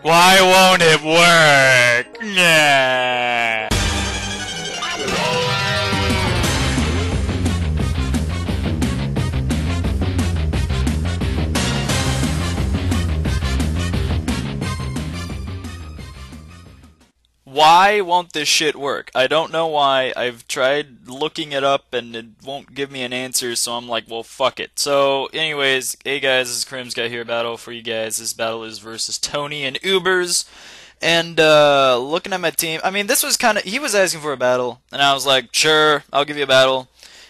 Why won't it work? Nah. Why won't this shit work? I don't know why. I've tried looking it up and it won't give me an answer, so I'm like, well, fuck it. So, anyways, hey guys, this is CRimZ got here battle for you guys. This battle is versus Tony and Ubers. And, looking at my team, I mean, this was kinda, he was asking for a battle, and I was like, sure, I'll give you a battle.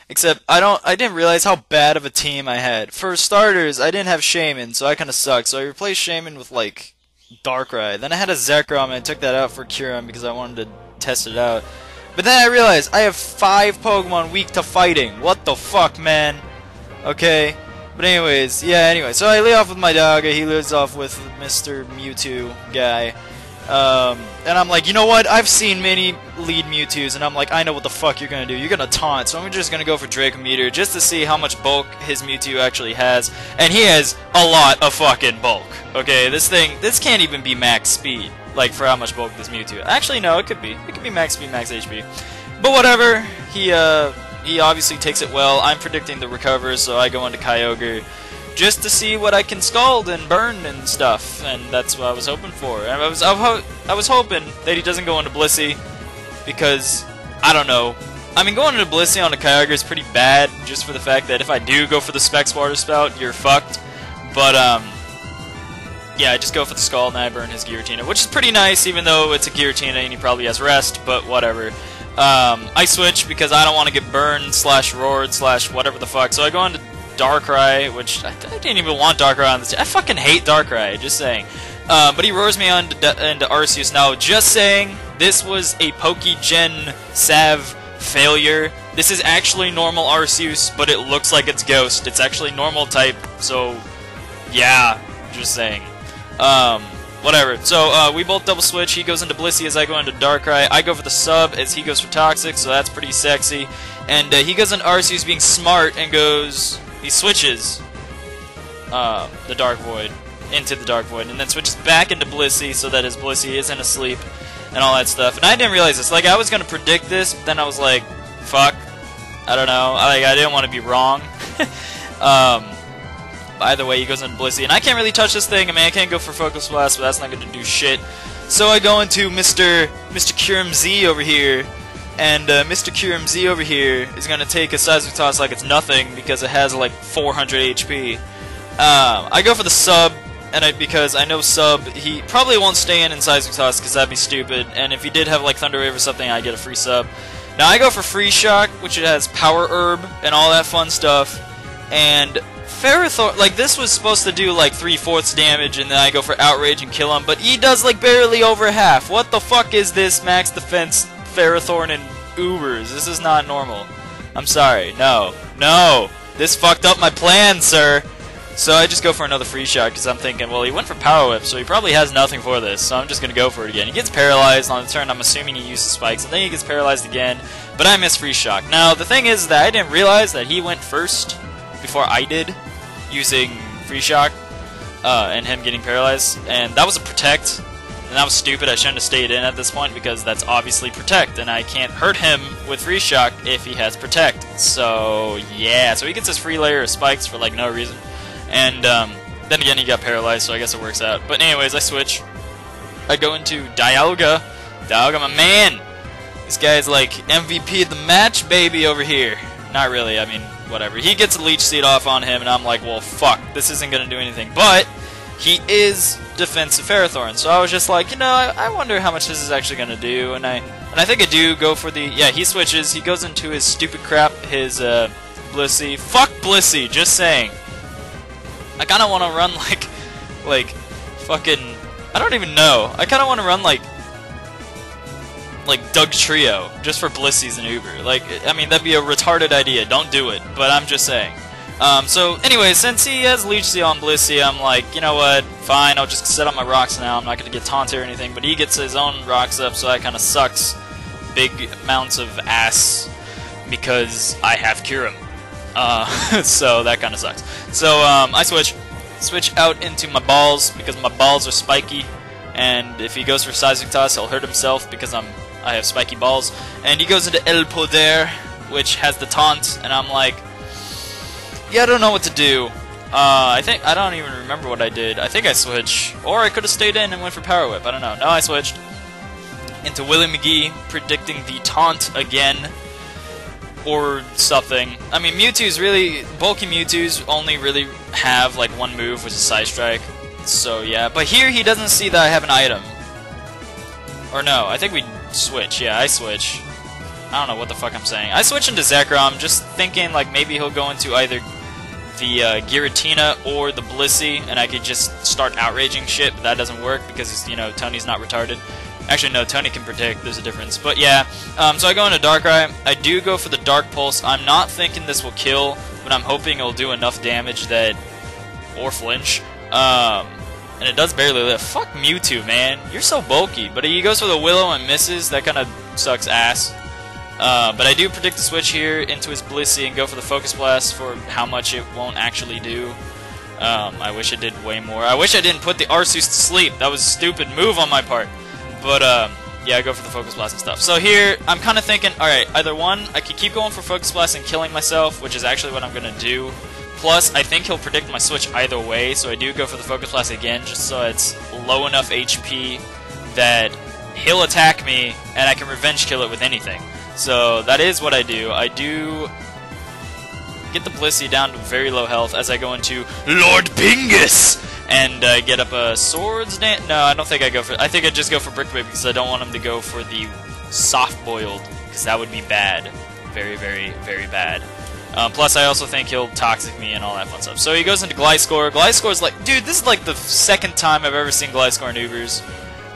Except, I didn't realize how bad of a team I had. For starters, I didn't have Shaman, so I kinda sucked. So I replaced Shaman with, like, Darkrai. Then I had a Zekrom and I took that out for Kyurem because I wanted to test it out. But then I realized I have 5 Pokemon weak to fighting. What the fuck, man? Okay. But anyways, yeah, anyway. So I lead off with my dog. He leads off with Mr. Mewtwo guy. And I'm like, you know what? I've seen many lead Mewtwo's, and I'm like, I know what the fuck you're gonna do. You're gonna taunt, so I'm just gonna go for Dracometer just to see how much bulk his Mewtwo actually has. And he has a lot of fucking bulk. Okay, this can't even be max speed, like, for how much bulk this Mewtwo. Actually, no, it could be. It could be max speed, max HP. But whatever, he obviously takes it well. I'm predicting the recover, so I go into Kyogre just to see what I can scald and burn and stuff, and that's what I was hoping for. And I was hoping that he doesn't go into Blissey, because, I don't know. I mean, going into Blissey on a Kyogre is pretty bad, just for the fact that if I do go for the Specs Water Spout, you're fucked. But, yeah, I just go for the Scald and I burn his Giratina, which is pretty nice, even though it's a Giratina and he probably has Rest, but whatever. I switch because I don't want to get burned / roared / whatever the fuck, so I go into Darkrai, which I didn't even want Darkrai on this team. I fucking hate Darkrai, just saying. But he roars me on into Arceus. Now, just saying, this was a Poke-Gen Sav failure. This is actually normal Arceus, but it looks like it's Ghost. It's actually normal type, so yeah, just saying. Whatever. So, we both double switch. He goes into Blissey as I go into Darkrai. I go for the sub as he goes for Toxic, so that's pretty sexy. And he goes into Arceus being smart and goes... He switches the Dark Void into the Dark Void, and then switches back into Blissey so that his Blissey isn't asleep and all that stuff. And I didn't realize this. Like, I was gonna predict this, but then I was like, fuck. I don't know. I didn't want to be wrong. Either way, he goes into Blissey, and I can't really touch this thing. I mean, I can't go for Focus Blast, but that's not going to do shit. So I go into Mr. CRimZ over here. And Mr. CRimZ over here is going to take a Seismic Toss like it's nothing because it has like 400 HP. I go for the sub, and because I know sub, he probably won't stay in Seismic Toss because that'd be stupid. And if he did have like Thunder Wave or something, I get a free sub. Now I go for Free Shock, which it has Power Herb and all that fun stuff. And Ferrothorn, like this was supposed to do like 3/4 damage, and then I go for Outrage and kill him, but he does like barely over half. What the fuck is this max defense Ferrothorn and Ubers? This is not normal. I'm sorry. No. No! This fucked up my plan, sir! So I just go for another Free Shot because I'm thinking, well, he went for Power Whip, so he probably has nothing for this, so I'm just gonna go for it again. He gets paralyzed on the turn, I'm assuming he uses Spikes, and then he gets paralyzed again, but I miss Free Shock. Now, the thing is that I didn't realize that he went first before I did, using Free Shock, and him getting paralyzed, and that was a Protect. And that was stupid. I shouldn't have stayed in at this point because that's obviously Protect, and I can't hurt him with Free Shock if he has Protect. So, yeah. So he gets his free layer of Spikes for, like, no reason. And, then again, he got paralyzed, so I guess it works out. But anyways, I switch. I go into Dialga. Dialga, my man! This guy's, like, MVP of the match, baby, over here. Not really, I mean, whatever. He gets a Leech Seed off on him, and I'm like, well, fuck. This isn't gonna do anything. But he is defensive Ferrothorn, so I was just like, you know, I wonder how much this is actually gonna do, and I think I do go for the, yeah, he switches, he goes into his stupid crap, his Blissey. Fuck Blissey, just saying. I kinda wanna run like fucking, I don't even know. I kinda wanna run like Doug Trio, just for Blissey's and Uber. Like, I mean, that'd be a retarded idea, don't do it, but I'm just saying. So, anyway, since he has Leech Seed on Blissey, I'm like, you know what, fine, I'll just set up my rocks now, I'm not going to get taunted or anything, but he gets his own rocks up, so that kind of sucks. big amounts of ass because I have CRimZ. So that kind of sucks. So I switch out into my balls because my balls are spiky, and if he goes for Seismic Toss, he'll hurt himself because I have spiky balls. And he goes into El Poder, which has the taunt, and I'm like, yeah, I don't know what to do. I don't even remember what I did. I think I switched, or I could have stayed in and went for Power Whip. I don't know. No, I switched into Willie McGee, predicting the taunt again, or something. I mean, Mewtwo's really, bulky Mewtwo's only really have like one move, which is Side Strike. So yeah, but here he doesn't see that I have an item. Or no, I think we switch. Yeah, I switch. I don't know what the fuck I'm saying. I switch into Zekrom, just thinking like maybe he'll go into either the Giratina or the Blissey, and I could just start outraging shit, but that doesn't work because, you know, Tony's not retarded. Actually, no, Tony can predict, there's a difference. But yeah, so I go into Darkrai. I do go for the Dark Pulse. I'm not thinking this will kill, but I'm hoping it'll do enough damage that... or flinch. And it does barely live. Fuck Mewtwo, man. You're so bulky. But he goes for the Willow and misses. That kind of sucks ass. But I do predict the switch here into his Blissey and go for the Focus Blast for how much it won't actually do. I wish it did way more. I wish I didn't put the Arceus to sleep. That was a stupid move on my part. But, yeah, I go for the Focus Blast and stuff. So here, I'm kind of thinking, alright, either one, I could keep going for Focus Blast and killing myself, which is actually what I'm going to do. Plus, I think he'll predict my switch either way, so I do go for the Focus Blast again, just so it's low enough HP that he'll attack me, and I can revenge kill it with anything. So that is what I do. I do get the Blissey down to very low health as I go into Lord Pingus! And get up a Swords Dance. No, I don't think I go for... I think I just go for Brick Whip because I don't want him to go for the Soft Boiled, because that would be bad. Very, very, very bad. Plus, I also think he'll Toxic me and all that fun stuff. So he goes into Gliscor. Gliscor's like... Dude, this is like the second time I've ever seen Gliscor in Ubers.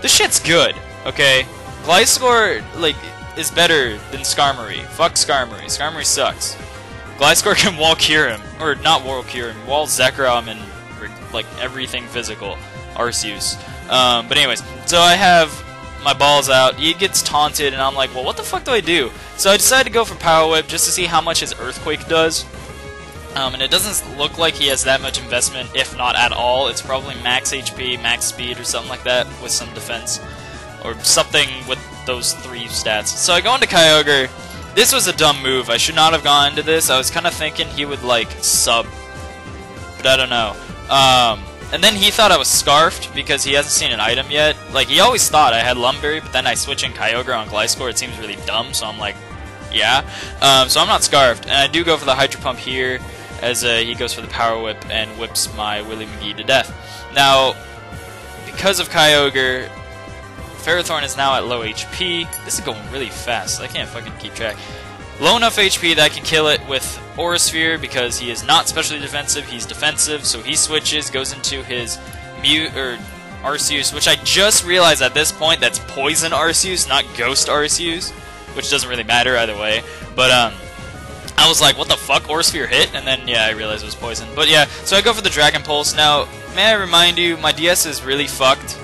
This shit's good, okay? Gliscor, like, is better than Skarmory. Fuck Skarmory. Skarmory sucks. Gliscor can wall cure him. Or not wall cure him. Wall Zekrom and, like, everything physical. Arceus. But anyways, so I have my balls out. He gets taunted, and I'm like, well, what the fuck do I do? So I decided to go for Power Whip just to see how much his Earthquake does. And it doesn't look like he has that much investment, if not at all. It's probably max HP, max speed, or something like that, with some defense. Or something with those 3 stats. So I go into Kyogre. This was a dumb move. I should not have gone into this. I was kind of thinking he would, like, sub. But I don't know. And then he thought I was Scarfed because he hasn't seen an item yet. Like, he always thought I had Lumberry, but then I switch in Kyogre on Gliscor. It seems really dumb, so I'm like, yeah. So I'm not Scarfed. And I do go for the Hydro Pump here as he goes for the Power Whip and whips my Willie McGee to death. Now, because of Kyogre, Ferrothorn is now at low HP. This is going really fast. I can't fucking keep track. Low enough HP that I can kill it with Aura Sphere because he is not specially defensive, he's defensive, so he switches, goes into his Arceus, which I just realized at this point that's Poison Arceus, not Ghost Arceus, which doesn't really matter either way. But I was like, what the fuck, Aura Sphere hit? And then, yeah, I realized it was Poison. But yeah, so I go for the Dragon Pulse. Now, may I remind you, my DS is really fucked,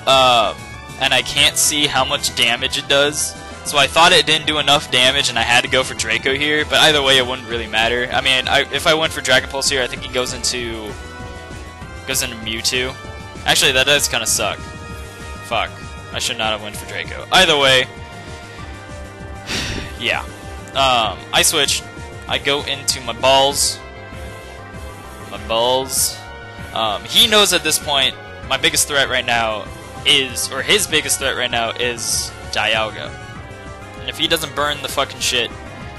and I can't see how much damage it does. So I thought it didn't do enough damage, and I had to go for Draco here. But either way, it wouldn't really matter. I mean, if I went for Dragon Pulse here, I think he goes into Mewtwo. Actually, that does kind of suck. Fuck, I should not have went for Draco. Either way, yeah. I switch. I go into my balls. He knows at this point my biggest threat right now is, or his biggest threat right now is Dialga. And if he doesn't burn the fucking shit,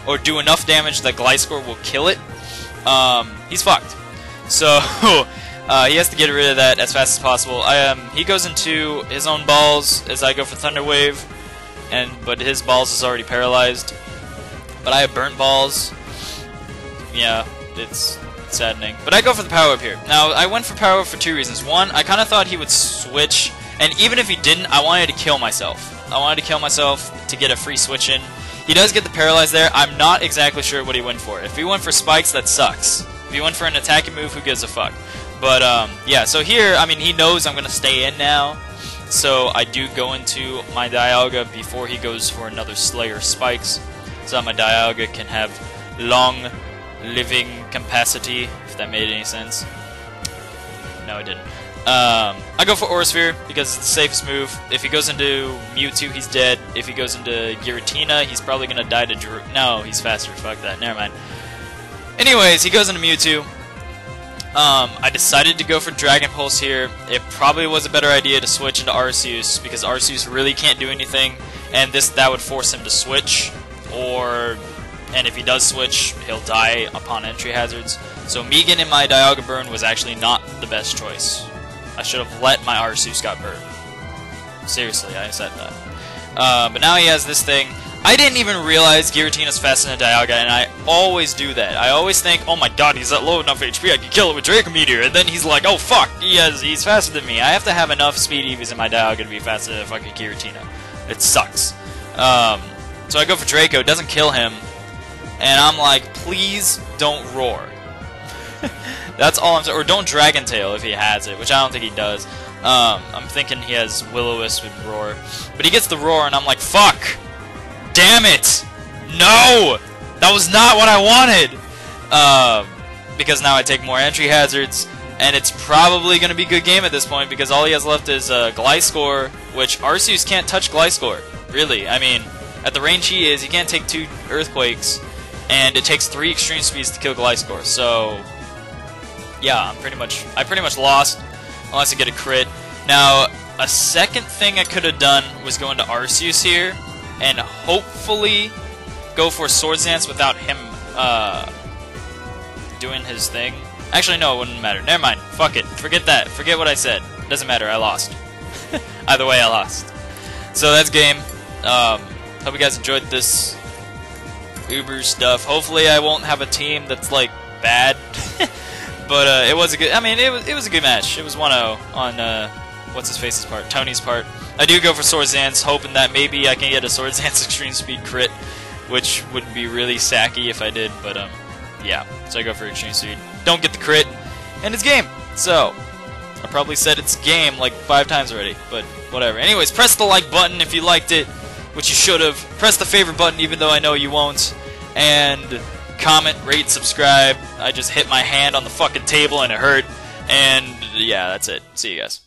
or do enough damage that Gliscor will kill it, he's fucked. So, he has to get rid of that as fast as possible. He goes into his own balls as I go for Thunder Wave, but his balls is already paralyzed. But I have burnt balls. Yeah, it's saddening. But I go for the Power Whip here. Now, I went for Power Whip for 2 reasons. One, I kind of thought he would switch, and even if he didn't, I wanted to kill myself. I wanted to kill myself to get a free switch in. He does get the Paralyze there. I'm not exactly sure what he went for. If he went for Spikes, that sucks. If he went for an attacking move, who gives a fuck? But, yeah, so here, I mean, he knows I'm going to stay in now. so I do go into my Dialga before he goes for another Slayer Spikes, so that my Dialga can have long living capacity, if that made any sense. No, it didn't. I go for Aura Sphere because it's the safest move. If he goes into Mewtwo, he's dead. If he goes into Giratina, he's probably going to die to Drew. No, he's faster. Fuck that. Never mind. Anyways, he goes into Mewtwo. I decided to go for Dragon Pulse here. It probably was a better idea to switch into Arceus because Arceus really can't do anything, and that would force him to switch, and if he does switch, he'll die upon entry hazards. So Megan in my Dialga burn was actually not the best choice. I should have let my Arceus got burned. Seriously, I said that. But now he has this thing. I didn't even realize Giratina's faster than Dialga, and I always do that. I always think, oh my god, he's at low enough HP, I can kill it with Draco Meteor, and then he's like, oh fuck, he's faster than me. I have to have enough speed EVs in my Dialga to be faster than fucking Giratina. It sucks. So I go for Draco, doesn't kill him, and I'm like, please don't roar. That's all I'm saying. Or don't Dragon Tail if he has it, which I don't think he does. I'm thinking he has Will-O-Wisp and Roar. But he gets the Roar, and I'm like, fuck! Damn it! No! That was not what I wanted! Because now I take more entry hazards, and it's probably going to be a good game at this point, because all he has left is Gliscor, which Arceus can't touch Gliscor. Really. I mean, at the range he is, he can't take 2 Earthquakes, and it takes 3 Extreme Speeds to kill Gliscor, so... yeah, I pretty much lost, unless I get a crit. Now, a second thing I could have done was go into Arceus here, and hopefully go for Swords Dance without him doing his thing. Actually, no, it wouldn't matter. Never mind. Fuck it. Forget that. Forget what I said. Doesn't matter. I lost. Either way, I lost. So that's game. Hope you guys enjoyed this Uber stuff. Hopefully, I won't have a team that's like bad. But it was a good. I mean, it was a good match. It was 1-0 on what's his face's part, Tony's part. I do go for Swords Dance, hoping that maybe I can get a Swords Dance Extreme Speed crit, which would be really sacky if I did. But yeah. So I go for Extreme Speed. Don't get the crit, and it's game. So I probably said it's game like 5 times already, but whatever. Anyways, press the like button if you liked it, which you should have. Press the favorite button, even though I know you won't, and comment, rate, subscribe. I just hit my hand on the fucking table and it hurt. And yeah, that's it. See you guys.